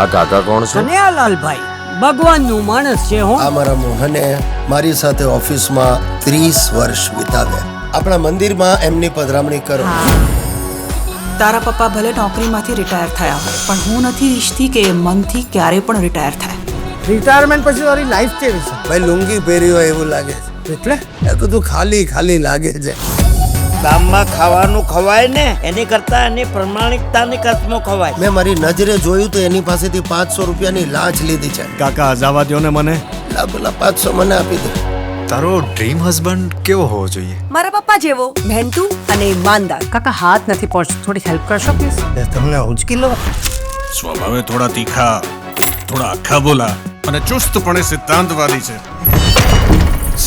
આ કાકા કોણ છે? કનૈયાલાલભાઈ ભગવાનનું માણસ છે. હું આ મારા મોહને મારી સાથે ઓફિસમાં 30 વર્ષ વિતાવ્યા. આપણા મંદિરમાં એમની પધરામણી કરો. તારા પપ્પા ભલે નોકરીમાંથી રિટાયર થયા હોય, પણ હું નથી ઈચ્છતી કે એ મનથી ક્યારે પણ રિટાયર થાય. રિટાયરમેન્ટ પછી તારી લાઈફ કેવી છે? ભાઈ લુંગી પહેરી હોય એવું લાગે છે. એટલે એ બધું ખાલી ખાલી લાગે છે. ગામમાં ખાવાનું ખવાય ને એની કરતા એની પ્રમાણિકતાની કસમો ખવાય. મેં મારી નજરે જોયું તો એની પાસેથી 500 રૂપિયાની લાંચ લીધી છે. કાકા જવા દ્યો ને મને. લા પેલા 500 મને આપી દે. તારો ડ્રીમ હસબન્ડ કેવો હોવો જોઈએ? મારા પપ્પા જેવો, મહેનતુ અને ઈમાનદાર. કાકા હાથ નથી પહોંચતો, થોડી હેલ્પ કરશો પ્લીઝ? તમને ઉચકી લો. સ્વભાવે થોડા તીખા, થોડા આખા બોલા અને ચુસ્તપણે સિદ્ધાંતવાદી છે.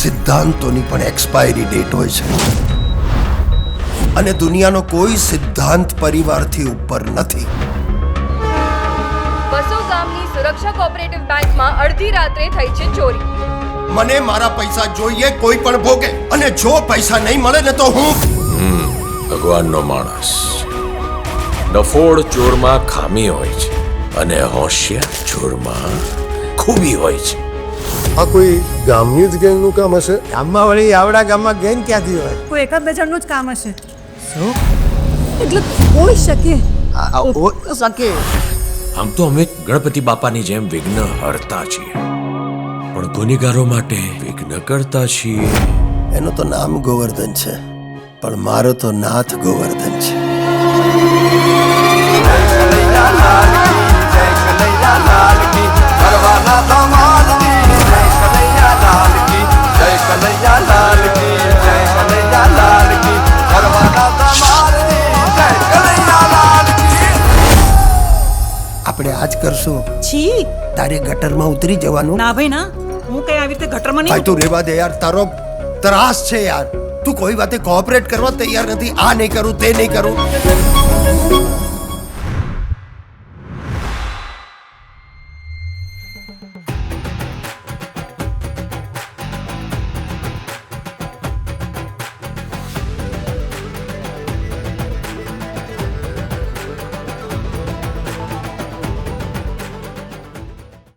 સિદ્ધાંતોની પણ એક્સપાયરી ડેટ હોય છે અને દુનિયાનો કોઈ સિદ્ધાંત પરિવારથી ઉપર નથી. બસો ગામની સુરક્ષા કોઓપરેટિવ બેંકમાં અડધી રાત્રે થઈ છે ચોરી. મને મારા પૈસા જોઈએ, કોઈ પણ ભોગે. અને જો પૈસા નહીં મળે ને તો હું ભગવાનનો માણસ. ડફોડ ચોરમાં ખામી હોય છે અને હોશિયાર ચોરમાં ખૂબી હોય છે. આ કોઈ ગામની જ ગેંગનું કામ હશે? ગામમાં વળી આવડા ગામમાં ગેંગ ક્યાંથી હોય? કોઈ એકાદ બે જણનું જ કામ હશે. એટલે હોઈ શકે. શકે. આમ તો અમે ગણપતિ બાપાની જેમ વિઘ્ન હરતા છીએ, પણ ગુનેગારો માટે વિઘ્ન કરતા છીએ. એનું તો નામ ગોવર્ધન છે, પણ મારો તો નાથ ગોવર્ધન છે. આપણે આજ કરશું. છી, તારે ગટરમાં ઉતરી જવાનું. ના ભાઈ ના, હું કઈ આવી રીતે ગટરમાં ભાઈ નહીં. તું રેવા દે યાર. તારો ત્રાસ છે યાર. તું કોઈ વાતે કોઓપરેટ કરવા તૈયાર નથી. આ નહીં કરું, તે નહીં કરું.